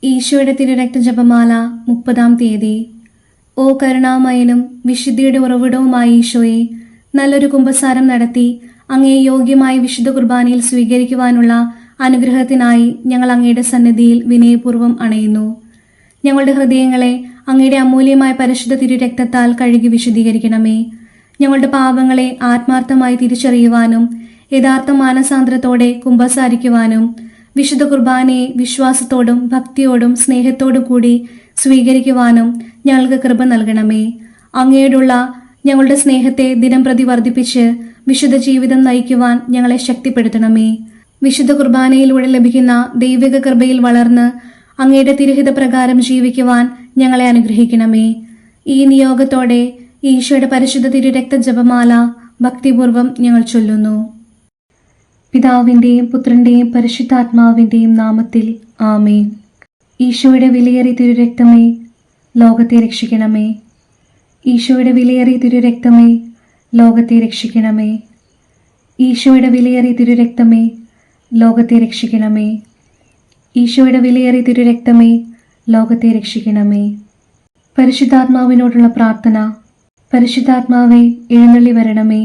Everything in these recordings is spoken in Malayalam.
ഈശോയുടെ തിരുരക്ത ജപമാല 30-ാം തീയതി. ഓ കരുണാമയനും വിശുദ്ധിയുടെ ഉറവിടവുമായ ഈശോയെ, നല്ലൊരു കുമ്പസാരം നടത്തി അങ്ങയെ യോഗ്യമായി വിശുദ്ധ കുർബാനയിൽ സ്വീകരിക്കുവാനുള്ള അനുഗ്രഹത്തിനായി ഞങ്ങൾ അങ്ങയുടെ സന്നിധിയിൽ വിനയപൂർവ്വം അണയുന്നു. ഞങ്ങളുടെ ഹൃദയങ്ങളെ അങ്ങയുടെ അമൂല്യമായ പരിശുദ്ധ തിരുരക്തത്താൽ കഴുകി വിശുദ്ധീകരിക്കണമേ. ഞങ്ങളുടെ പാപങ്ങളെ ആത്മാർത്ഥമായി തിരിച്ചറിയുവാനും യഥാർത്ഥ മാനസാന്തരത്തോടെ കുമ്പസാരിക്കുവാനും വിശുദ്ധ കുർബാനയെ വിശ്വാസത്തോടും ഭക്തിയോടും സ്നേഹത്തോടും കൂടി സ്വീകരിക്കുവാനും ഞങ്ങൾക്ക് കൃപ നൽകണമേ. അങ്ങയോടുള്ള ഞങ്ങളുടെ സ്നേഹത്തെ ദിനംപ്രതി വർദ്ധിപ്പിച്ച് വിശുദ്ധ ജീവിതം നയിക്കുവാൻ ഞങ്ങളെ ശക്തിപ്പെടുത്തണമേ. വിശുദ്ധ കുർബാനയിലൂടെ ലഭിക്കുന്ന ദൈവിക കൃപയിൽ വളർന്ന് അങ്ങയുടെ തിരുഹിത പ്രകാരം ജീവിക്കുവാൻ ഞങ്ങളെ അനുഗ്രഹിക്കണമേ. ഈ നിയോഗത്തോടെ ഈശോയുടെ പരിശുദ്ധ തിരുരക്ത ജപമാല ഭക്തിപൂർവം ഞങ്ങൾ ചൊല്ലുന്നു. പിതാവിന്റെയും പുത്രന്റെയും പരിശുദ്ധാത്മാവിന്റെയും നാമത്തിൽ ആമേൻ. ഈശോയുടെ വിലയേറിയ തിരുരക്തമേ, ലോകത്തെ രക്ഷിക്കണമേ. ഈശോയുടെ വിലയേറിയ തിരുരക്തമേ, ലോകത്തെ രക്ഷിക്കണമേ. ഈശോയുടെ വിലയേറിയ തിരുരക്തമേ, ലോകത്തെ രക്ഷിക്കണമേ. ഈശോയുടെ വിലയേറിയ തിരുരക്തമേ, ലോകത്തെ രക്ഷിക്കണമേ. പരിശുദ്ധാത്മാവിനോടുള്ള പ്രാർത്ഥന. പരിശുദ്ധാത്മാവേ, എഴുന്നള്ളി വരണമേ.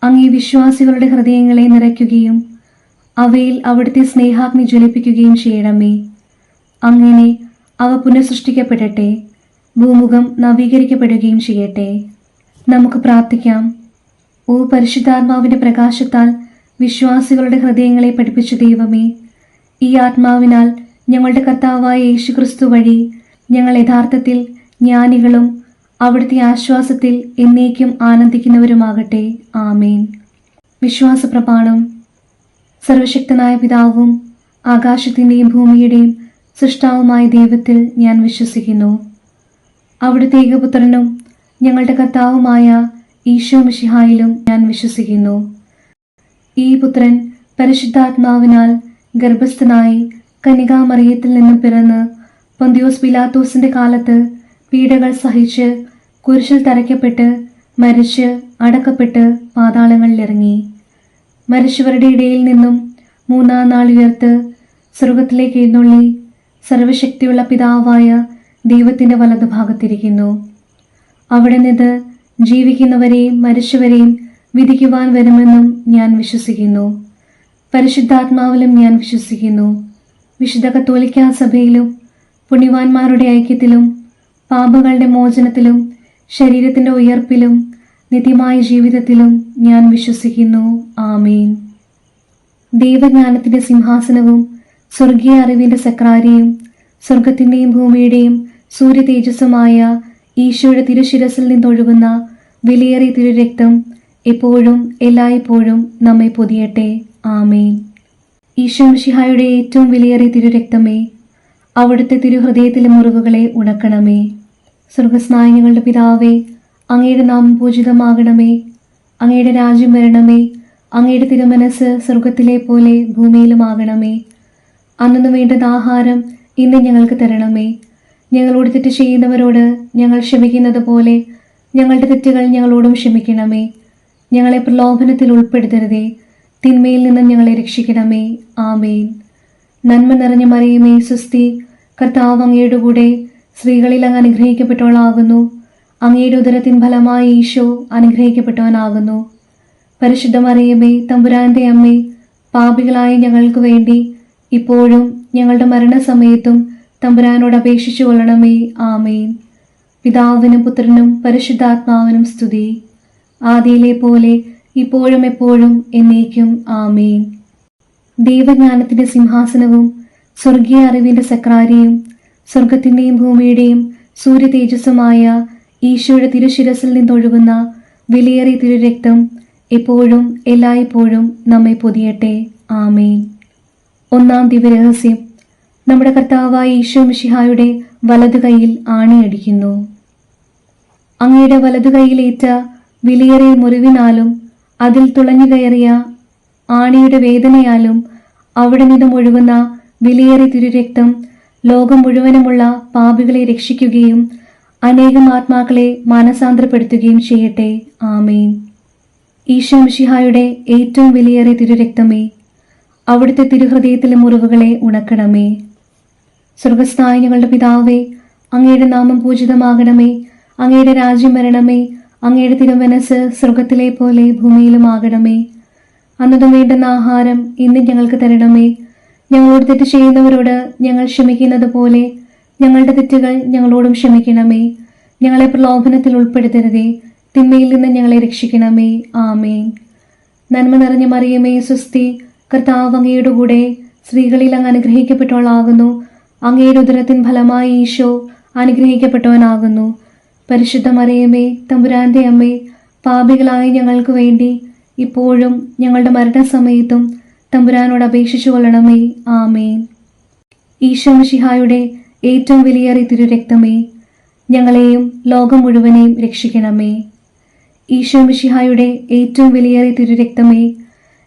അങ്ങ് ഈ വിശ്വാസികളുടെ ഹൃദയങ്ങളെ നിറയ്ക്കുകയും അവയിൽ അവിടുത്തെ സ്നേഹാഗ്നി ജ്വലിപ്പിക്കുകയും ചെയ്യണമേ. അങ്ങനെ അവ പുനഃസൃഷ്ടിക്കപ്പെടട്ടെ, ഭൂമുഖം നവീകരിക്കപ്പെടുകയും ചെയ്യട്ടെ. നമുക്ക് പ്രാർത്ഥിക്കാം. ഓ പരിശുദ്ധാത്മാവിന്റെ പ്രകാശത്താൽ വിശ്വാസികളുടെ ഹൃദയങ്ങളെ പഠിപ്പിച്ച ദൈവമേ, ഈ ആത്മാവിനാൽ ഞങ്ങളുടെ കർത്താവായ യേശുക്രിസ്തു വഴി ഞങ്ങൾ യഥാർത്ഥത്തിൽ ജ്ഞാനികളും അവിടുത്തെ ആശ്വാസത്തിൽ എന്നേക്കും ആനന്ദിക്കുന്നവരുമാകട്ടെ. ആമേൻ. വിശ്വാസ പ്രമാണം. സർവശക്തനായ പിതാവും ആകാശത്തിൻ്റെയും ഭൂമിയുടെയും സൃഷ്ടാവുമായ ദൈവത്തിൽ ഞാൻ വിശ്വസിക്കുന്നു. അവിടുത്തെ ഏകപുത്രനും ഞങ്ങളുടെ കർത്താവുമായ ഈശോ മിശിഹായിലും ഞാൻ വിശ്വസിക്കുന്നു. ഈ പുത്രൻ പരിശുദ്ധാത്മാവിനാൽ ഗർഭസ്ഥനായി കന്യകാമറിയത്തിൽ നിന്നും പിറന്ന് പൊന്തിയോസ് പിലാത്തോസിന്റെ കാലത്ത് പീഡകൾ സഹിച്ച് കുരിശിൽ തറയ്ക്കപ്പെട്ട് മരിച്ച് അടക്കപ്പെട്ട് പാതാളങ്ങളിലിറങ്ങി. മരിച്ചവരുടെ ഇടയിൽ നിന്നും 3-ാം നാൾ ഉയർത്ത് സ്വർഗത്തിലേക്ക് എഴുന്നള്ളി സർവശക്തിയുള്ള പിതാവായ ദൈവത്തിന്റെ വലതുഭാഗത്തിരിക്കുന്നു. അവിടെ നിന്ന് ജീവിക്കുന്നവരെയും മരിച്ചവരെയും വിധിക്കുവാൻ വരുമെന്നും ഞാൻ വിശ്വസിക്കുന്നു. പരിശുദ്ധാത്മാവിലും ഞാൻ വിശ്വസിക്കുന്നു. വിശുദ്ധ കത്തോലിക്കാ സഭയിലും പുണ്യവാന്മാരുടെ ഐക്യത്തിലും പാപങ്ങളുടെ മോചനത്തിലും ശരീരത്തിന്റെ ഉയർപ്പിലും നിത്യമായ ജീവിതത്തിലും ഞാൻ വിശ്വസിക്കുന്നു. ആമേൻ. ദൈവജ്ഞാനത്തിന്റെ സിംഹാസനവും സ്വർഗീയ അറിവിന്റെ സക്രാരിയും സ്വർഗത്തിന്റെയും ഭൂമിയുടെയും സൂര്യ തേജസ്സുമായ ഈശോയുടെ തിരുശിരസിൽ നിന്നൊഴുകുന്ന വിലയേറിയ തിരുരക്തം എപ്പോഴും എല്ലായ്പ്പോഴും നമ്മെ പൊതിയട്ടെ. ആമേൻ. ഈശോ മിശിഹായുടെ ഏറ്റവും വിലയേറിയ തിരുരക്തമേ, അവിടുത്തെ തിരുഹൃദയത്തിലെ മുറിവുകളെ ഉണക്കണമേ. സ്വർഗസ്നായങ്ങളുടെ പിതാവേ, അങ്ങയുടെ നാമം പൂജിതമാകണമേ. അങ്ങയുടെ രാജ്യം വരണമേ. അങ്ങയുടെ തിരുമനസ് സ്വർഗത്തിലെ പോലെ ഭൂമിയിലുമാകണമേ. അന്നു വേണ്ടുന്ന ആഹാരം ഇന്ന് ഞങ്ങൾക്ക് തരണമേ. ഞങ്ങളോട് തെറ്റ് ചെയ്യുന്നവരോട് ഞങ്ങൾ ക്ഷമിക്കുന്നത് പോലെ ഞങ്ങളുടെ തെറ്റുകൾ ഞങ്ങളോടും ക്ഷമിക്കണമേ. ഞങ്ങളെ പ്രലോഭനത്തിൽ ഉൾപ്പെടുത്തരുതേ, തിന്മയിൽ നിന്ന് ഞങ്ങളെ രക്ഷിക്കണമേ. ആമേൻ. നന്മ നിറഞ്ഞ മറിയമേ, സ്വസ്തി, കർത്താവ് അങ്ങയുടെ കൂടെ സ്ത്രീകളിൽ അങ്ങ് അനുഗ്രഹിക്കപ്പെട്ടവളാകുന്നു. അങ്ങയുടെ ഉദരത്തിൻ ഫലമായ ഈശോ അനുഗ്രഹിക്കപ്പെട്ടവനാകുന്നു. പരിശുദ്ധ മറിയമേ, തമ്പുരാന്റെ അമ്മേ, പാപികളായ ഞങ്ങൾക്ക് വേണ്ടി ഇപ്പോഴും ഞങ്ങളുടെ മരണസമയത്തും തമ്പുരാനോട് അപേക്ഷിച്ചു കൊള്ളണമേ. ആമേൻ. പിതാവിനും പുത്രനും പരിശുദ്ധാത്മാവിനും സ്തുതി, ആദിയിലെ പോലെ ഇപ്പോഴും എപ്പോഴും എന്നേക്കും. ആമേൻ. ദൈവജ്ഞാനത്തിന്റെ സിംഹാസനവും സ്വർഗീയ അറിവിന്റെ സക്രാരിയും സ്വർഗത്തിന്റെയും ഭൂമിയുടെയും സൂര്യ തേജസ്സുമായ ഈശോയുടെ തിരുശിരസിൽ നിന്നൊഴുകുന്ന വിലയേറിയ തിരുരക്തം എപ്പോഴും എല്ലായ്പ്പോഴും നമ്മെ പൊതിയട്ടെ. ആമേൻ. 1-ാം ദിവ്യരഹസ്യം. നമ്മുടെ കർത്താവായ ഈശോ മിശിഹായുടെ വലതു കൈയിൽ ആണിയടിക്കുന്നു. അങ്ങയുടെ വലതു കൈയിലേറ്റ വിലയേറിയ മുറിവിനാലും അതിൽ തുളഞ്ഞു കയറിയ ആണിയുടെ വേദനയാലും അവിടെ നിന്നും ഒഴുകുന്ന വിലയേറിയ തിരുരക്തം ലോകം മുഴുവനുമുള്ള പാപികളെ രക്ഷിക്കുകയും അനേകം ആത്മാക്കളെ മാനസാന്തരപ്പെടുത്തുകയും ചെയ്യട്ടെ. ആമേൻ. ഈശോ മിശിഹായുടെ ഏറ്റവും വിലയേറിയ തിരുരക്തമേ, അവിടുത്തെ തിരുഹൃദയത്തിലെ മുറിവുകളെ ഉണക്കണമേ. സ്വർഗസ്ഥനായ ഞങ്ങളുടെ പിതാവേ, അങ്ങയുടെ നാമം പൂജിതമാകണമേ. അങ്ങയുടെ രാജ്യം വരണമേ. അങ്ങയുടെ തിരുമനസ് സ്വർഗത്തിലെ പോലെ ഭൂമിയിലുമാകണമേ. അന്നതും വേണ്ടുന്ന ആഹാരം ഇന്ന് ഞങ്ങൾക്ക് തരണമേ. ഞങ്ങളോട് തെറ്റ് ചെയ്യുന്നവരോട് ഞങ്ങൾ ക്ഷമിക്കുന്നത് പോലെ ഞങ്ങളുടെ തെറ്റുകൾ ഞങ്ങളോടും ക്ഷമിക്കണമേ. ഞങ്ങളെ പ്രലോഭനത്തിൽ ഉൾപ്പെടുത്തരുതേ, തിന്മയിൽ നിന്ന് ഞങ്ങളെ രക്ഷിക്കണമേ. ആമേൻ. നന്മ നിറഞ്ഞ മറിയമേ, സ്വസ്തി, കർത്താവ് അങ്ങയുടെ കൂടെ സ്ത്രീകളിൽ അങ്ങ് അനുഗ്രഹിക്കപ്പെട്ടവളാകുന്നു. അങ്ങയുടെ ഉദരത്തിൻ ഫലമായി ഈശോ അനുഗ്രഹിക്കപ്പെട്ടവനാകുന്നു. പരിശുദ്ധ മറിയമേ, തമ്പുരാന്റെ അമ്മേ, പാപികളായ ഞങ്ങൾക്ക് വേണ്ടി ഇപ്പോഴും ഞങ്ങളുടെ മരണസമയത്തും തമ്പുരാനോട് അപേക്ഷിച്ചു കൊള്ളണമേ. ആമേൻ. ഈശോ മിശിഹായുടെ ഏറ്റവും വിലയേറിയ തിരുരക്തമേ, ഞങ്ങളെയും ലോകം മുഴുവനെയും രക്ഷിക്കണമേ. ഈശോ മിശിഹായുടെ ഏറ്റവും വിലയേറിയ തിരുരക്തമേ,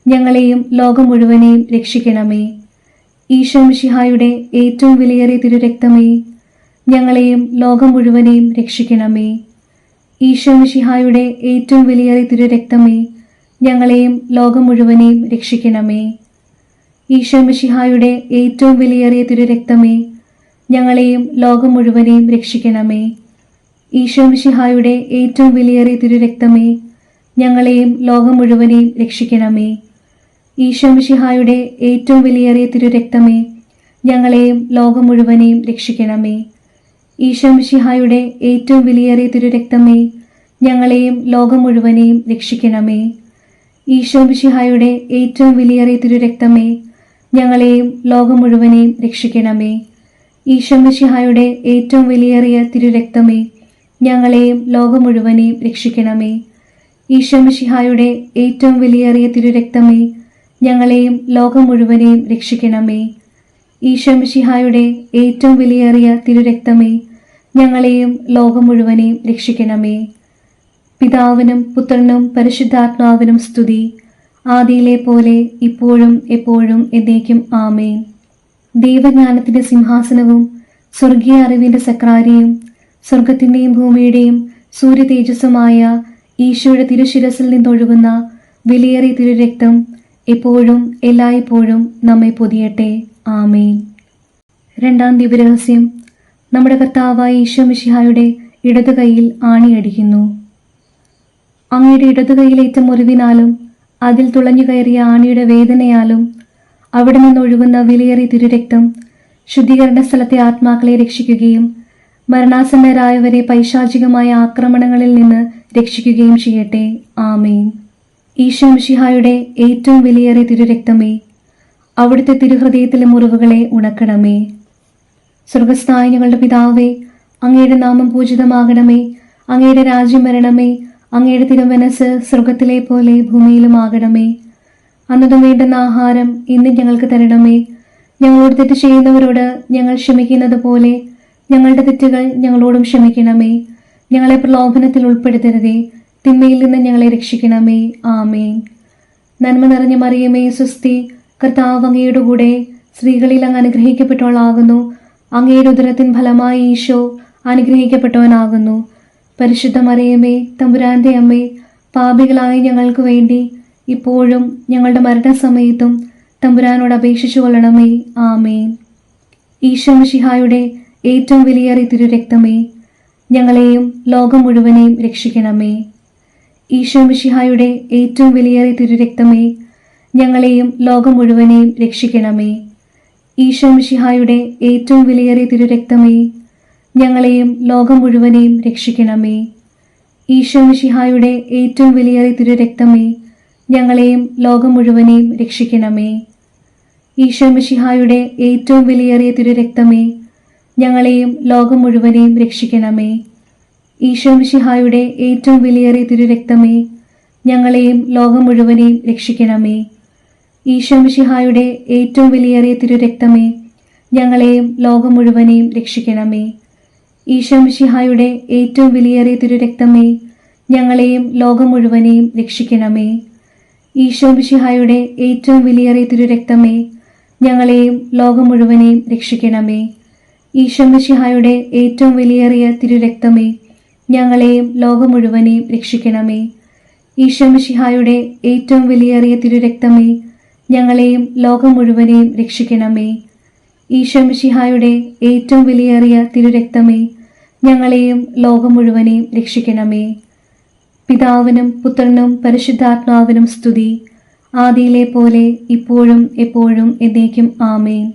ഞങ്ങളെയും ലോകം മുഴുവനെയും രക്ഷിക്കണമേ. ഈശോ മിശിഹായുടെ ഏറ്റവും വിലയേറിയ തിരുരക്തമേ, ഞങ്ങളെയും ലോകം മുഴുവനെയും രക്ഷിക്കണമേ. ഈശോ മിശിഹായുടെ ഏറ്റവും വിലയേറിയ തിരുരക്തമേ, ഞങ്ങളെയും ലോകം മുഴുവനെയും രക്ഷിക്കണമേ. ഈശോ മിശിഹായുടെ ഏറ്റവും വിലയേറിയ തിരുരക്തമേ, ഞങ്ങളെയും ലോകം മുഴുവനെയും രക്ഷിക്കണമേ. ഈശോ മിശിഹായുടെ ഏറ്റവും വിലയേറിയ തിരുരക്തമേ, ഞങ്ങളെയും ലോകം മുഴുവനെയും രക്ഷിക്കണമേ. ഈശോ മിശിഹായുടെ ഏറ്റവും വിലയേറിയ തിരുരക്തമേ, ഞങ്ങളെയും ലോകം മുഴുവനെയും രക്ഷിക്കണമേ. ഈശോ മിശിഹായുടെ ഏറ്റവും വിലയേറിയ തിരുരക്തമേ, ഞങ്ങളെയും ലോകം മുഴുവനെയും രക്ഷിക്കണമേ. ഈശോ മിശിഹായുടെ ഏറ്റവും വിലയേറിയ തിരുരക്തമേ, ഞങ്ങളെയും ലോകം മുഴുവനെയും രക്ഷിക്കണമേ. ഈശോ മിശിഹായുടെ ഏറ്റവും വിലയേറിയ തിരുരക്തമേ, ഞങ്ങളെയും ലോകം മുഴുവനെയും രക്ഷിക്കണമേ. ഈശോ മിശിഹായുടെ ഏറ്റവും വിലയേറിയ തിരുരക്തമേ, ഞങ്ങളെയും ലോകം മുഴുവനെയും രക്ഷിക്കണമേ. ഈശോ മിശിഹായുടെ ഏറ്റവും വിലയേറിയ തിരുരക്തമേ, ഞങ്ങളെയും ലോകം മുഴുവനെയും രക്ഷിക്കണമേ. പിതാവിനും പുത്രനും പരിശുദ്ധാത്മാവിനും സ്തുതി, ആദിയിലെ പോലെ ഇപ്പോഴും എപ്പോഴും എന്നേക്കും. ആമേൻ. ദൈവജ്ഞാനത്തിന്റെ സിംഹാസനവും സ്വർഗീയ അറിവിന്റെ സക്രാരിയും സ്വർഗത്തിന്റെയും ഭൂമിയുടെയും സൂര്യ തേജസ്സുമായ ഈശോയുടെ തിരുശിരസിൽ നിന്നൊഴുകുന്ന വിലയേറിയ തിരുരക്തം എപ്പോഴും എല്ലായ്പ്പോഴും നമ്മെ പൊതിയട്ടെ. ആമേൻ. രണ്ടാം ദിവ്യരഹസ്യം. നമ്മുടെ കർത്താവായ ഈശോ മിശിഹായുടെ ഇടതുകൈയിൽ ആണിയടിക്കുന്നു. അങ്ങയുടെ ഇടതുകൈയിലേറ്റ മുറിവിനാലും അതിൽ തുളഞ്ഞു കയറിയ ആണിയുടെ വേദനയാലും അവിടെ നിന്നൊഴുകുന്ന വിലയേറിയ തിരുരക്തം ശുദ്ധീകരണ സ്ഥലത്തെ ആത്മാക്കളെ രക്ഷിക്കുകയും മരണാസന്നരായവരെ പൈശാചികമായ ആക്രമണങ്ങളിൽ നിന്ന് രക്ഷിക്കുകയും ചെയ്യട്ടെ. ആമേൻ. ഈശോ മിശിഹായുടെ ഏറ്റവും വിലയേറിയ തിരുരക്തമേ, അവിടുത്തെ തിരുഹൃദയത്തിലെ മുറിവുകളെ ഉണക്കണമേ. സ്വർഗസ്ഥനായ ഞങ്ങളുടെ പിതാവേ, അങ്ങയുടെ നാമം പൂജിതമാകണമേ. അങ്ങയുടെ രാജ്യം വരണമേ. അങ്ങയുടെ തിരുമനസ് സ്വർഗത്തിലെ പോലെ ഭൂമിയിലുമാകണമേ. അന്നതും വേണ്ടുന്ന ആഹാരം ഇന്ന് ഞങ്ങൾക്ക് തരണമേ. ഞങ്ങളോട് തെറ്റ് ചെയ്യുന്നവരോട് ഞങ്ങൾ ക്ഷമിക്കുന്നത് പോലെ ഞങ്ങളുടെ തെറ്റുകൾ ഞങ്ങളോടും ക്ഷമിക്കണമേ. ഞങ്ങളെ പ്രലോഭനത്തിൽ ഉൾപ്പെടുത്തരുതേ, തിന്മയിൽ നിന്ന് ഞങ്ങളെ രക്ഷിക്കണമേ. ആമേൻ. നന്മ നിറഞ്ഞ മറിയമേ, സ്വസ്തി, കർത്താവ് അങ്ങയുടെ കൂടെ സ്ത്രീകളിൽ അങ്ങ് അനുഗ്രഹിക്കപ്പെട്ടവളാകുന്നു. അങ്ങയുടെ ഉദരത്തിൻ ഫലമായി ഈശോ അനുഗ്രഹിക്കപ്പെട്ടവനാകുന്നു. പരിശുദ്ധ മറിയമേ, തമ്പുരാന്റെ അമ്മേ, പാപികളായ ഞങ്ങൾക്ക് വേണ്ടി ഇപ്പോഴും ഞങ്ങളുടെ മരണസമയത്തും തമ്പുരാനോട് അപേക്ഷിച്ചു കൊള്ളണമേ. ആമേൻ. ഈശോ മിശിഹായുടെ ഏറ്റവും വിലയേറിയ തിരുരക്തമേ, ഞങ്ങളെയും ലോകം മുഴുവനെയും രക്ഷിക്കണമേ. ഈശോ മിശിഹായുടെ ഏറ്റവും വിലയേറിയ തിരുരക്തമേ, ഞങ്ങളെയും ലോകം മുഴുവനെയും രക്ഷിക്കണമേ. ഈശോ മിശിഹായുടെ ഏറ്റവും വിലയേറിയ തിരുരക്തമേ, ഞങ്ങളെയും ലോകം മുഴുവനെയും രക്ഷിക്കണമേ. ഈശോ മിശിഹായുടെ ഏറ്റവും വിലയേറിയ തിരുരക്തമേ, ഞങ്ങളെയും ലോകം മുഴുവനെയും രക്ഷിക്കണമേ. ഈശോ മിശിഹായുടെ ഏറ്റവും വിലയേറിയ തിരുരക്തമേ, ഞങ്ങളെയും ലോകം മുഴുവനെയും രക്ഷിക്കണമേ. ഈശോ മിശിഹായുടെ ഏറ്റവും വിലയേറിയ തിരുരക്തമേ, ഞങ്ങളെയും ലോകം മുഴുവനെയും രക്ഷിക്കണമേ. ഈശോ മിശിഹായുടെ ഏറ്റവും വിലയേറിയ തിരുരക്തമേ, ഞങ്ങളെയും ലോകം മുഴുവനെയും രക്ഷിക്കണമേ. ഈശോ മിശിഹായുടെ ഏറ്റവും വിലയേറിയ തിരുരക്തമേ, ഞങ്ങളെയും ലോകം മുഴുവനെയും രക്ഷിക്കണമേ. ഈശോ മിശിഹായുടെ ഏറ്റവും വിലയേറിയ തിരുരക്തമേ, ഞങ്ങളെയും ലോകം മുഴുവനെയും രക്ഷിക്കണമേ. ഈശോ മിശിഹായുടെ ഏറ്റവും വിലയേറിയ തിരുരക്തമേ, ഞങ്ങളെയും ലോകം മുഴുവനെയും രക്ഷിക്കണമേ. ഈശോ മിശിഹായുടെ ഏറ്റവും വിലയേറിയ തിരുരക്തമേ, ഞങ്ങളെയും ലോകം മുഴുവനെയും രക്ഷിക്കണമേ. ഈശോ മിശിഹായുടെ ഏറ്റവും വിലയേറിയ തിരുരക്തമേ, ഞങ്ങളെയും ലോകം മുഴുവനെയും രക്ഷിക്കണമേ. പിതാവിനും പുത്രനും പരിശുദ്ധാത്മാവിനും സ്തുതി, ആദിയിലെ പോലെ ഇപ്പോഴും എപ്പോഴും എന്നേക്കും ആമേൻ.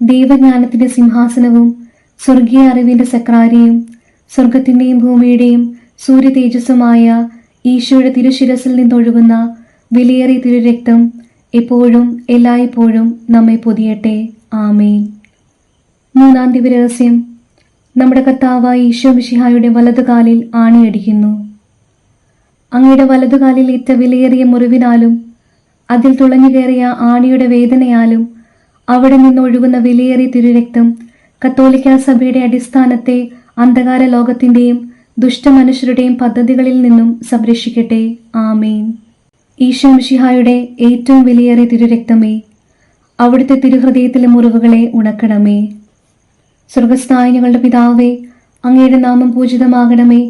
ദൈവജ്ഞാനത്തിന്റെ സിംഹാസനവും സ്വർഗീയ അറിവിന്റെ സക്രാരിയും സ്വർഗത്തിന്റെയും ഭൂമിയുടെയും സൂര്യ തേജസ്സുമായ ഈശോയുടെ തിരുശിരസിൽ നിന്നൊഴുകുന്ന വിലയേറിയ തിരുരക്തം എപ്പോഴും എല്ലായ്പ്പോഴും നമ്മെ പൊതിയട്ടെ. ആമേൻ. മൂന്നാം ദിവരഹസ്യം. നമ്മുടെ കർത്താവായ ഈശോ മിശിഹായുടെ വലതുകാലിൽ ആണിയടിക്കുന്നു. അങ്ങയുടെ വലതുകാലിൽ ഏറ്റ വിലയേറിയ മുറിവിനാലും അതിൽ തുളഞ്ഞു കയറിയ ആണിയുടെ വേദനയാലും അവിടെ നിന്നൊഴുകുന്ന വിലയേറിയ തിരുരക്തം കത്തോലിക്കാ സഭയുടെ അടിസ്ഥാനത്തെ അന്ധകാര ലോകത്തിന്റെയും ദുഷ്ടമനുഷ്യരുടെയും പദ്ധതികളിൽ നിന്നും സംരക്ഷിക്കട്ടെ. ആമേൻ. ഈശോ മിശിഹായുടെ ഏറ്റവും വിലയേറിയ തിരുരക്തമേ, അവിടുത്തെ തിരുഹൃദയത്തിലെ മുറിവുകളെ ഉണക്കണമേ. സ്വർഗസ്ഥനായ ഞങ്ങളുടെ പിതാവേ, അങ്ങയുടെ നാമം പൂജിതമാകണമേ.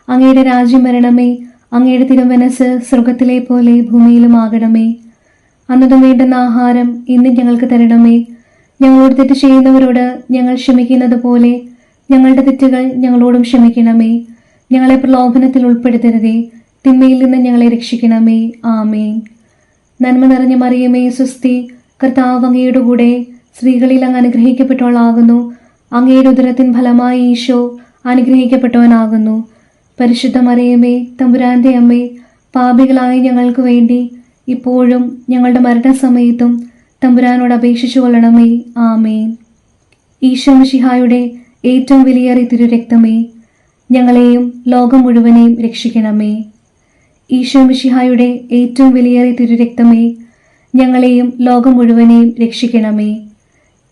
അങ്ങയുടെ രാജ്യം വരണമേ. അങ്ങയുടെ തിരുമനസ് സ്വർഗത്തിലെ പോലെ ഭൂമിയിലുമാകണമേ. അന്നതും വേണ്ടുന്ന ആഹാരം ഇന്ന് ഞങ്ങൾക്ക് തരണമേ. ഞങ്ങളോട് തെറ്റ് ചെയ്യുന്നവരോട് ഞങ്ങൾ ക്ഷമിക്കുന്നത് പോലെ ഞങ്ങളുടെ തെറ്റുകൾ ഞങ്ങളോടും ക്ഷമിക്കണമേ. ഞങ്ങളെ പ്രലോഭനത്തിൽ ഉൾപ്പെടുത്തരുതേ, തിന്മയിൽ നിന്ന് ഞങ്ങളെ രക്ഷിക്കണമേ. ആമേൻ. നന്മ നിറഞ്ഞ മറിയമേ, സ്വസ്തി, കർത്താവ് അങ്ങയുടെ കൂടെ സ്ത്രീകളിൽ അങ്ങ് അനുഗ്രഹിക്കപ്പെട്ടവളാകുന്നു. അങ്ങയുടെ ഉദരത്തിൻ ഫലമായി ഈശോ അനുഗ്രഹിക്കപ്പെട്ടവനാകുന്നു. പരിശുദ്ധ മറിയമേ, തമ്പുരാന്റെ അമ്മേ, പാപികളായ ഞങ്ങൾക്ക് വേണ്ടി ഇപ്പോഴും ഞങ്ങളുടെ മരണസമയത്തും തമ്പുരാനോട് അപേക്ഷിച്ചു കൊള്ളണമേ. ആമേൻ. ഈശോ മിശിഹായുടെ ഏറ്റവും വിലയേറിയ തിരുരക്തമേ, ഞങ്ങളെയും ലോകം മുഴുവനെയും രക്ഷിക്കണമേ. ഈശോ മിശിഹായുടെ ഏറ്റവും വിലയേറിയ തിരുരക്തമേ, ഞങ്ങളെയും ലോകം മുഴുവനെയും രക്ഷിക്കണമേ.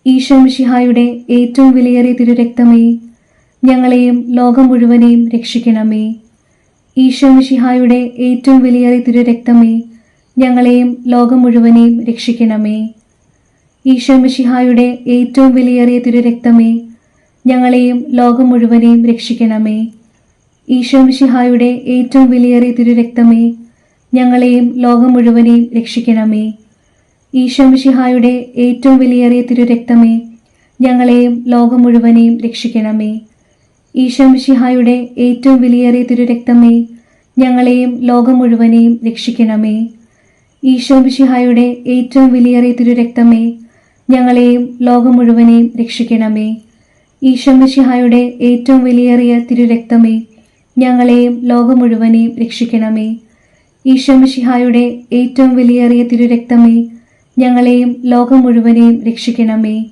ഈശോ മിശിഹായുടെ ഏറ്റവും വിലയേറിയ തിരുരക്തമേ, ഞങ്ങളെയും ലോകം മുഴുവനെയും രക്ഷിക്കണമേ. ഈശോ മിശിഹായുടെ ഏറ്റവും വിലയേറിയ തിരുരക്തമേ, ഞങ്ങളെയും ലോകം മുഴുവനെയും രക്ഷിക്കണമേ. ഈശോ മിശിഹായുടെ ഏറ്റവും വിലയേറിയ തിരുരക്തമേ, ഞങ്ങളെയും ലോകം മുഴുവനെയും രക്ഷിക്കണമേ. ഈശോ മിശിഹായുടെ ഏറ്റവും വിലയേറിയ തിരുരക്തമേ, ഞങ്ങളെയും ലോകം മുഴുവനെയും രക്ഷിക്കണമേ. ഈശോ മിശിഹായുടെ ഏറ്റവും വിലയേറിയ തിരുരക്തമേ, ഞങ്ങളെയും ലോകം മുഴുവനെയും രക്ഷിക്കണമേ. ഈശോ മിശിഹായുടെ ഏറ്റവും വിലയേറിയ തിരുരക്തമേ, ഞങ്ങളെയും ലോകം മുഴുവനെയും രക്ഷിക്കണമേ. ഈശോ മിശിഹായുടെ ഏറ്റവും വിലയേറിയ തിരുരക്തമേ, ഞങ്ങളെയും ലോകം മുഴുവനെയും രക്ഷിക്കണമേ. ഈശോ മിശിഹായുടെ ഏറ്റവും വിലയേറിയ തിരുരക്തമേ, ഞങ്ങളെയും ലോകം മുഴുവനെയും രക്ഷിക്കണമേ. ഈശോ മിശിഹായുടെ ഏറ്റവും വിലയേറിയ തിരുരക്തമേ, ഞങ്ങളെയും ലോകം മുഴുവനെയും രക്ഷിക്കണമേ.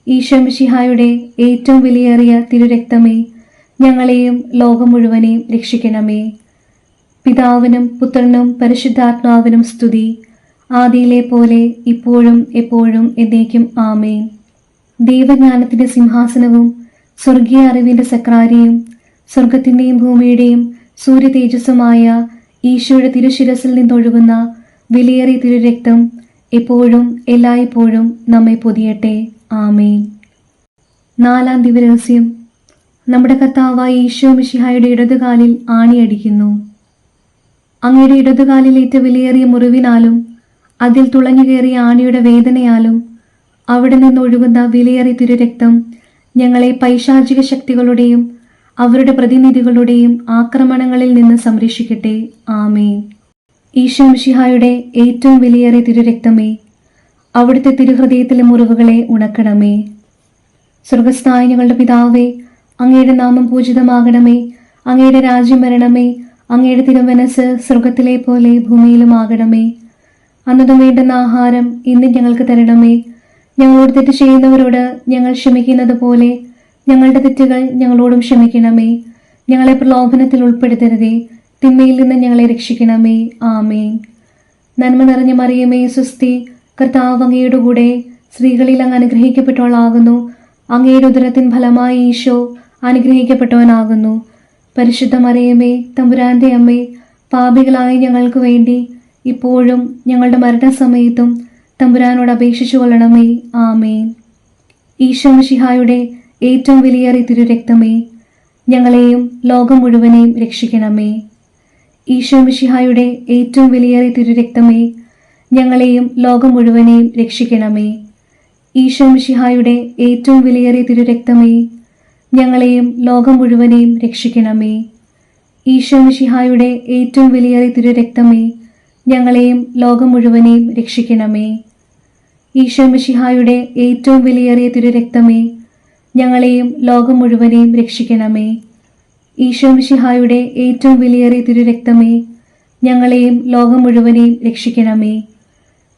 ഈശോ മിശിഹായുടെ ഏറ്റവും വിലയേറിയ തിരുരക്തമേ, ഞങ്ങളെയും ലോകം മുഴുവനെയും രക്ഷിക്കണമേ. പിതാവിനും പുത്രനും പരിശുദ്ധാത്മാവിനും സ്തുതി, ആദിയിലെ പോലെ ഇപ്പോഴും എപ്പോഴും എന്നേക്കും ആമേൻ. ദൈവജ്ഞാനത്തിന്റെ സിംഹാസനവും സ്വർഗീയ അറിവിന്റെ സക്രാരിയും സ്വർഗത്തിന്റെയും ഭൂമിയുടെയും സൂര്യ തേജസ്സുമായ ഈശോയുടെ തിരുശിരസിൽ നിന്നൊഴുകുന്ന വിലയേറിയ തിരുരക്തം എപ്പോഴും എല്ലായ്പ്പോഴും നമ്മെ പൊതിയട്ടെ. ആമേൻ. നാലാം ദിവരഹസ്യം. നമ്മുടെ കർത്താവായ ഈശോ മിശിഹായുടെ ഇടതുകാലിൽ ആണിയടിക്കുന്നു. അങ്ങയുടെ ഇടതുകാലിലേറ്റ വിലയേറിയ മുറിവിനാലും അതിൽ തുളഞ്ഞു കയറിയ ആണിയുടെ വേദനയാലും അവിടെ നിന്നൊഴുകുന്ന വിലയേറിയ തിരുരക്തം ഞങ്ങളെ പൈശാചിക ശക്തികളുടെയും അവരുടെ പ്രതിനിധികളുടെയും ആക്രമണങ്ങളിൽ നിന്ന് സംരക്ഷിക്കട്ടെ. ആമേൻ. ഈശോ മിശിഹായുടെ ഏറ്റവും വിലയേറിയ തിരുരക്തമേ, അവിടുത്തെ തിരുഹൃദയത്തിലെ മുറിവുകളെ ഉണക്കണമേ. സ്വർഗസ്ഥനായ ഞങ്ങളുടെ പിതാവേ, അങ്ങയുടെ നാമം പൂജിതമാകണമേ. അങ്ങയുടെ രാജ്യം വരണമേ. അങ്ങയുടെ തിരുമനസ് സ്വർഗത്തിലെ പോലെ ഭൂമിയിലുമാകണമേ. അന്നതും വേണ്ടുന്ന ആഹാരം ഇന്ന് ഞങ്ങൾക്ക് തരണമേ. ഞങ്ങളോട് തെറ്റ് ചെയ്യുന്നവരോട് ഞങ്ങൾ ക്ഷമിക്കുന്നത് പോലെ ഞങ്ങളുടെ തെറ്റുകൾ ഞങ്ങളോടും ക്ഷമിക്കണമേ. ഞങ്ങളെ പ്രലോഭനത്തിൽ ഉൾപ്പെടുത്തരുതേ, തിന്മയിൽ നിന്ന് ഞങ്ങളെ രക്ഷിക്കണമേ. ആമേൻ. നന്മ നിറഞ്ഞ മറിയമേ, സ്വസ്തി, കർത്താവ് അങ്ങയുടെ കൂടെ സ്ത്രീകളിൽ അങ്ങ് അനുഗ്രഹിക്കപ്പെട്ടവളാകുന്നു. അങ്ങയുടെ ഉദരത്തിൻ ഫലമായി ഈശോ അനുഗ്രഹിക്കപ്പെട്ടവനാകുന്നു. പരിശുദ്ധ മറിയമേ, തമ്പുരാന്റെ അമ്മേ, പാപികളായ ഞങ്ങൾക്ക് വേണ്ടി ഇപ്പോഴും ഞങ്ങളുടെ മരണസമയത്തും തമ്പുരാനോട് അപേക്ഷിച്ചു കൊള്ളണമേ. ആമേൻ. ഈശോ മിശിഹായുടെ ഏറ്റവും വിലയേറിയ തിരുരക്തമേ, ഞങ്ങളെയും ലോകം മുഴുവനെയും രക്ഷിക്കണമേ. ഈശോ മിശിഹായുടെ ഏറ്റവും വിലയേറിയ തിരുരക്തമേ, ഞങ്ങളെയും ലോകം മുഴുവനെയും രക്ഷിക്കണമേ. ഈശോ മിശിഹായുടെ ഏറ്റവും വിലയേറിയ തിരുരക്തമേ, ഞങ്ങളെയും ലോകം മുഴുവനെയും രക്ഷിക്കണമേ. ഈശോ മിശിഹായുടെ ഏറ്റവും വിലയേറിയ തിരുരക്തമേ, ഞങ്ങളെയും ലോകം മുഴുവനെയും രക്ഷിക്കണമേ. ഈശോ മിശിഹായുടെ ഏറ്റവും വിലയേറിയ തിരുരക്തമേ, ഞങ്ങളെയും ലോകം മുഴുവനെയും രക്ഷിക്കണമേ. ഈശോ മിശിഹായുടെ ഏറ്റവും വിലയേറിയ തിരുരക്തമേ, ഞങ്ങളെയും ലോകം മുഴുവനെയും രക്ഷിക്കണമേ.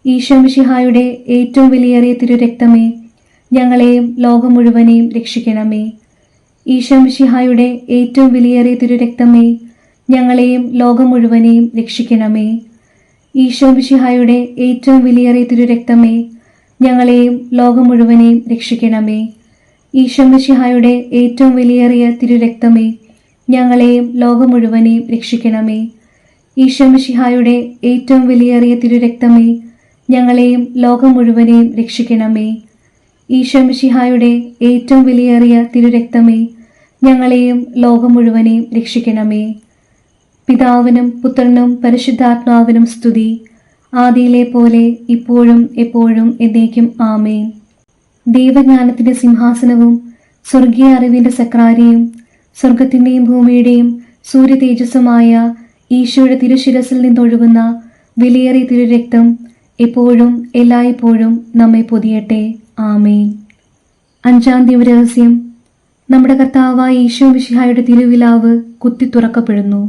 ഈശോ മിശിഹായുടെ ഏറ്റവും വിലയേറിയ തിരുരക്തമേ, ഞങ്ങളെയും ലോകം മുഴുവനെയും രക്ഷിക്കണമേ. ഈശോ മിശിഹായുടെ ഏറ്റവും വിലയേറിയ തിരുരക്തമേ, ഞങ്ങളെയും ലോകം മുഴുവനെയും രക്ഷിക്കണമേ. ഈശോ മിശിഹായുടെ ഏറ്റവും വിലയേറിയ തിരുരക്തമേ, ഞങ്ങളെയും ലോകം മുഴുവനെയും രക്ഷിക്കണമേ. ഈശോ മിശിഹായുടെ ഏറ്റവും വിലയേറിയ തിരുരക്തമേ, ഞങ്ങളെയും ലോകം മുഴുവനെയും രക്ഷിക്കണമേ. ഈശോ മിശിഹായുടെ ഏറ്റവും വിലയേറിയ തിരുരക്തമേ, ഞങ്ങളെയും ലോകം മുഴുവനെയും രക്ഷിക്കണമേ. ഈശോ മിശിഹായുടെ ഏറ്റവും വിലയേറിയ തിരുരക്തമേ, ഞങ്ങളെയും ലോകം മുഴുവനെയും രക്ഷിക്കണമേ. പിതാവിനും പുത്രനും പരിശുദ്ധാത്മാവിനും സ്തുതി, ആദിയിലെ പോലെ ഇപ്പോഴും എപ്പോഴും എന്നേക്കും ആമേൻ. ദൈവജ്ഞാനത്തിന്റെ സിംഹാസനവും സ്വർഗീയ അറിവിന്റെ സക്രാരിയും സ്വർഗത്തിന്റെയും ഭൂമിയുടെയും സൂര്യ തേജസ്സുമായ ഈശോയുടെ തിരുശിരസിൽ നിന്നൊഴുകുന്ന വിലയേറിയ തിരുരക്തം എപ്പോഴും എല്ലായ്പ്പോഴും നമ്മെ പൊതിയട്ടെ. ആമേൻ. 5-ാം ദിവരഹസ്യം. നമ്മുടെ കർത്താവായ ഈശോ മിശിഹായുടെ തിരുവിലാവ് കുത്തി തുറക്കപ്പെടുന്നു.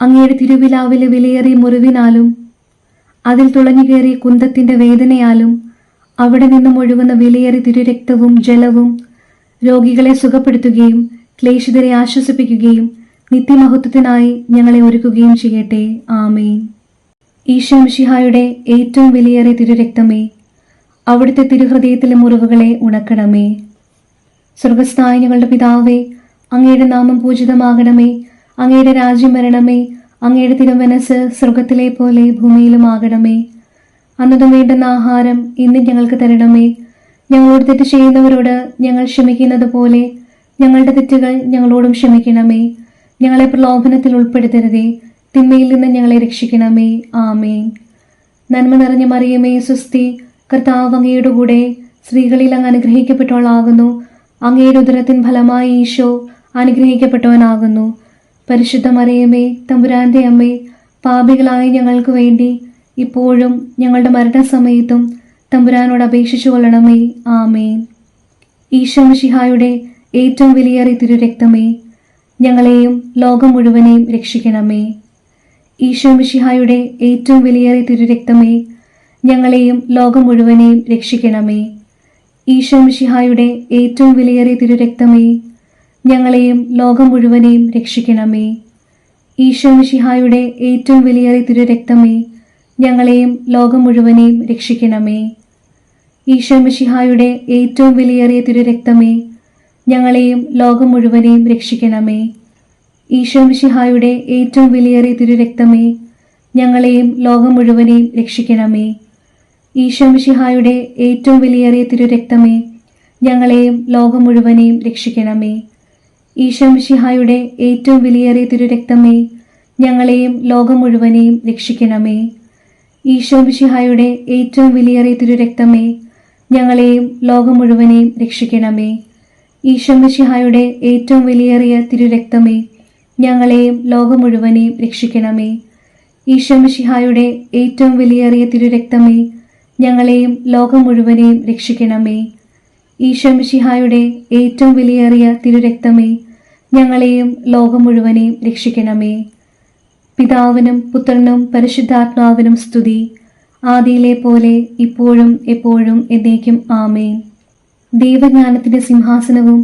അങ്ങയുടെ തിരുവിലാവിലെ വിലയേറിയ മുറിവിനാലും അതിൽ തുളഞ്ഞുകയറിയ കുന്തത്തിന്റെ വേദനയാലും അവിടെ നിന്നും ഒഴുകുന്ന വിലയേറിയ തിരുരക്തവും ജലവും രോഗികളെ സുഖപ്പെടുത്തുകയും ക്ലേശിതരെ ആശ്വസിപ്പിക്കുകയും നിത്യമഹത്വത്തിനായി ഞങ്ങളെ ഒരുക്കുകയും ചെയ്യട്ടെ. ആമേൻ. ഈശോ മിശിഹായുടെ ഏറ്റവും വിലയേറിയ തിരുരക്തമേ, അവിടുത്തെ തിരുഹൃദയത്തിലെ മുറിവുകളെ ഉണക്കണമേ. സ്വർഗസ്ഥനായ ഞങ്ങളുടെ പിതാവേ, അങ്ങയുടെ നാമം പൂജിതമാകണമേ. അങ്ങയുടെ രാജ്യം വരണമേ. അങ്ങയുടെ തിരുമനസ് സ്വർഗത്തിലെ പോലെ ഭൂമിയിലുമാകണമേ. അന്നതും വേണ്ടുന്ന ആഹാരം ഇന്ന് ഞങ്ങൾക്ക് തരണമേ. ഞങ്ങളോട് തെറ്റ് ചെയ്യുന്നവരോട് ഞങ്ങൾ ക്ഷമിക്കുന്നത് പോലെ ഞങ്ങളുടെ തെറ്റുകൾ ഞങ്ങളോടും ക്ഷമിക്കണമേ. ഞങ്ങളെ പ്രലോഭനത്തിൽ ഉൾപ്പെടുത്തരുതേ, തിന്മയിൽ നിന്ന് ഞങ്ങളെ രക്ഷിക്കണമേ. ആമേൻ. നന്മ നിറഞ്ഞ മറിയമേ, സ്വസ്തി, കർത്താവ് അങ്ങയുടെ കൂടെ സ്ത്രീകളിൽ അങ്ങ് അനുഗ്രഹിക്കപ്പെട്ടവളാകുന്നു. അങ്ങയുടെ ഉദരത്തിൻ ഫലമായി ഈശോ അനുഗ്രഹിക്കപ്പെട്ടവനാകുന്നു. പരിശുദ്ധ മറിയമേ, തമ്പുരാന്റെ അമ്മേ, പാപികളായ ഞങ്ങൾക്ക് വേണ്ടി ഇപ്പോഴും ഞങ്ങളുടെ മരണസമയത്തും തമ്പുരാനോട് അപേക്ഷിച്ചു കൊള്ളണമേ. ആമേൻ. ഈശോ മിശിഹായുടെ ഏറ്റവും വിലയേറിയ തിരുരക്തമേ, ഞങ്ങളെയും ലോകം മുഴുവനെയും രക്ഷിക്കണമേ. ഈശോ മിശിഹായുടെ ഏറ്റവും വിലയേറിയ തിരുരക്തമേ, ഞങ്ങളെയും ലോകം മുഴുവനെയും രക്ഷിക്കണമേ. ഈശോ മിശിഹായുടെ ഏറ്റവും വിലയേറിയ തിരുരക്തമേ, ഞങ്ങളെയും ലോകം മുഴുവനെയും രക്ഷിക്കണമേ. ഈശോ മിശിഹായുടെ ഏറ്റവും വിലയേറിയ തിരുരക്തമേ, ഞങ്ങളെയും ലോകം മുഴുവനെയും രക്ഷിക്കണമേ. ഈശോ മിശിഹായുടെ ഏറ്റവും വിലയേറിയ തിരുരക്തമേ, ഞങ്ങളെയും ലോകം മുഴുവനെയും രക്ഷിക്കണമേ. ഈശോ മിശിഹായുടെ ഏറ്റവും വിലയേറിയ തിരുരക്തമേ, ഞങ്ങളെയും ലോകം മുഴുവനെയും രക്ഷിക്കണമേ. ഈശോ മിശിഹായുടെ ഏറ്റവും വിലയേറിയ തിരുരക്തമേ, ഞങ്ങളെയും ലോകം മുഴുവനെയും രക്ഷിക്കണമേ. ഈശോ മിശിഹായുടെ ഏറ്റവും വിലയേറിയ തിരുരക്തമേ, ഞങ്ങളെയും ലോകം മുഴുവനെയും രക്ഷിക്കണമേ. ഈശോ മിശിഹായുടെ ഏറ്റവും വിലയേറിയ തിരുരക്തമേ, ഞങ്ങളെയും ലോകം മുഴുവനെയും രക്ഷിക്കണമേ. ഈശോ മിശിഹായുടെ ഏറ്റവും വിലയേറിയ തിരുരക്തമേ, ഞങ്ങളെയും ലോകം മുഴുവനെയും രക്ഷിക്കണമേ. ഈശോ മിശിഹായുടെ ഏറ്റവും വിലയേറിയ തിരുരക്തമേ, ഞങ്ങളെയും ലോകം മുഴുവനെയും രക്ഷിക്കണമേ. ഈശോ മിശിഹായുടെ ഏറ്റവും വിലയേറിയ തിരുരക്തമേ, ഞങ്ങളെയും ലോകം മുഴുവനെയും രക്ഷിക്കണമേ. പിതാവിനും പുത്രനും പരിശുദ്ധാത്മാവിനും സ്തുതി, ആദിയിലെ പോലെ ഇപ്പോഴും എപ്പോഴും എന്നേക്കും ആമേൻ. ദൈവജ്ഞാനത്തിന്റെ സിംഹാസനവും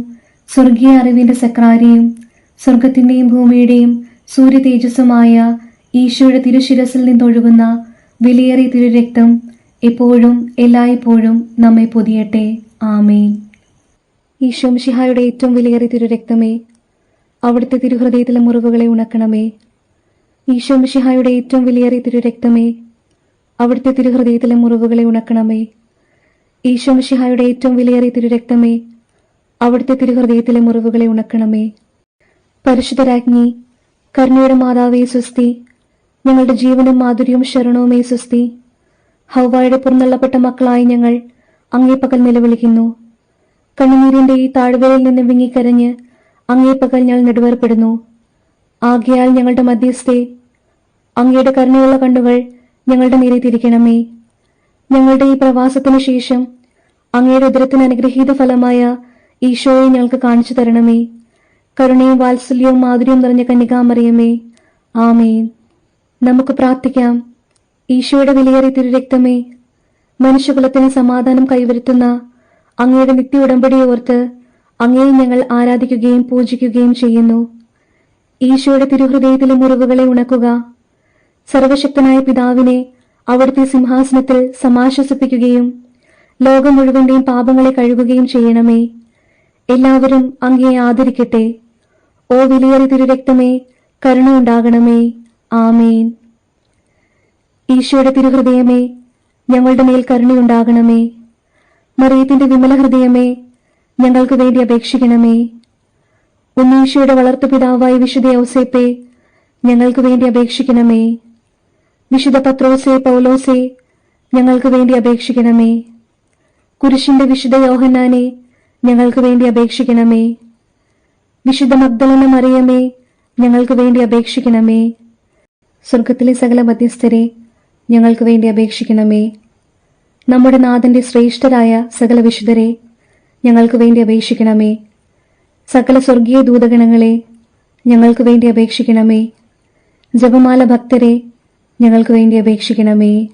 സ്വർഗീയ അറിവിന്റെ സക്രാരിയും സ്വർഗത്തിന്റെയും ഭൂമിയുടെയും സൂര്യ തേജസ്സുമായ ഈശോയുടെ തിരുശിരസിൽ നിന്നൊഴുകുന്ന വിലയേറിയ തിരുരക്തം എപ്പോഴും എല്ലായ്പ്പോഴും നമ്മെ പൊതിയട്ടെ. ആമേൻ. ഈശോ മിശിഹായുടെ ഏറ്റവും വിലയേറിയ തിരുരക്തമേ, അവിടുത്തെ തിരുഹൃദയത്തിലെ മുറിവുകളെ ഉണക്കണമേ. ഈശോ മിശിഹായുടെ ഏറ്റവും വിലയേറിയ തിരുരക്തമേ, അവിടുത്തെ തിരുഹൃദയത്തിലെ മുറിവുകളെ ഉണക്കണമേ. ഈശോ മിശിഹായുടെ ഏറ്റവും വിലയേറിയ തിരുരക്തമേ, അവിടുത്തെ തിരുഹൃദയത്തിലെ മുറിവുകളെ ഉണക്കണമേ. പരിശുദ്ധരാജ്ഞി, കരുണയുടെ മാതാവേ സ്വസ്തി, ഞങ്ങളുടെ ജീവനും മാധുര്യവും ശരണവുമേ സ്വസ്തി. ഹവ്വായുടെ പുറന്തള്ളപ്പെട്ട മക്കളായി ഞങ്ങൾ അങ്ങേ പകൽ നിലവിളിക്കുന്നു. കണ്ണുനീരിന്റെ ഈ താഴ്വരയിൽ നിന്ന് വിങ്ങിക്കരഞ്ഞ് അങ്ങേ പകൽ ഞങ്ങൾ നെടുവേർപ്പെടുന്നു. ആകയാൽ ഞങ്ങളുടെ മധ്യസ്ഥെ, അങ്ങയുടെ കരുണയുള്ള കണ്ണുകൾ ഞങ്ങളുടെ നേരെ തിരിക്കണമേ. ഞങ്ങളുടെ ഈ പ്രവാസത്തിനു ശേഷം അങ്ങയുടെ ഉദരത്തിന് അനുഗ്രഹീത ഫലമായ ഈശോയെ ഞങ്ങൾക്ക് കാണിച്ചു തരണമേ. കരുണയും വാത്സല്യവും മാധുര്യവും നിറഞ്ഞ കന്യകാമറിയമേ, ആമേൻ. നമുക്ക് പ്രാർത്ഥിക്കാം. ഈശോയുടെ വിലയേറിയ തിരുരക്തമേ, മനുഷ്യകുലത്തിന് സമാധാനം കൈവരുത്തുന്ന അങ്ങയുടെ നിത്യ ഉടമ്പടിയെ ഓർത്ത് അങ്ങയെ ഞങ്ങൾ ആരാധിക്കുകയും പൂജിക്കുകയും ചെയ്യുന്നു. ഈശോയുടെ തിരുഹൃദയത്തിലെ മുറിവുകളെ ഉണക്കുക. സർവശക്തനായ പിതാവിനെ അവിടുത്തെ സിംഹാസനത്തിൽ സമാശ്വസിപ്പിക്കുകയും ലോകം മുഴുവന്റെയും പാപങ്ങളെ കഴുകുകയും ചെയ്യണമേ. എല്ലാവരും അങ്ങയെ ആദരിക്കട്ടെ. ഓ വിലയേറിയ തിരുരക്തമേ, കരുണയുണ്ടാകണമേ. ആമേൻ. ഈശോയുടെ തിരുഹൃദയമേ, ഞങ്ങളുടെ മേൽ കരുണയുണ്ടാകണമേ. മറിയത്തിന്റെ വിമല ഹൃദയമേ, ഞങ്ങൾക്ക് വേണ്ടി അപേക്ഷിക്കണമേ. ഉണ്ണീശോയുടെ വളർത്തുപിതാവായ വിശുദ്ധ ഔസേപ്പേ, ഞങ്ങൾക്ക് വേണ്ടി അപേക്ഷിക്കണമേ. വിശുദ്ധ പത്രോസേ, പൗലോസേ, ഞങ്ങൾക്ക് വേണ്ടി അപേക്ഷിക്കണമേ. കുരിശിന്റെ വിശുദ്ധ യോഹന്നാനെ, ഞങ്ങൾക്ക് വേണ്ടി അപേക്ഷിക്കണമേ. വിശുദ്ധ മഗ്ദലന മറിയമേ, ഞങ്ങൾക്ക് വേണ്ടി അപേക്ഷിക്കണമേ. സ്വർഗത്തിലെ സകല മധ്യസ്ഥരെ, ഞങ്ങൾക്ക് വേണ്ടി അപേക്ഷിക്കണമേ. നമ്മുടെ നാഥന്റെ ശ്രേഷ്ഠരായ സകല വിശുദ്ധരെ, ഞങ്ങൾക്ക് വേണ്ടി അപേക്ഷിക്കണമേ. സകല സ്വർഗീയ ദൂതഗണങ്ങളെ, ഞങ്ങൾക്ക് വേണ്ടി അപേക്ഷിക്കണമേ. ജപമാല ഭക്തരെ, ഞങ്ങൾക്ക് വേണ്ടി അപേക്ഷിക്കണമേ.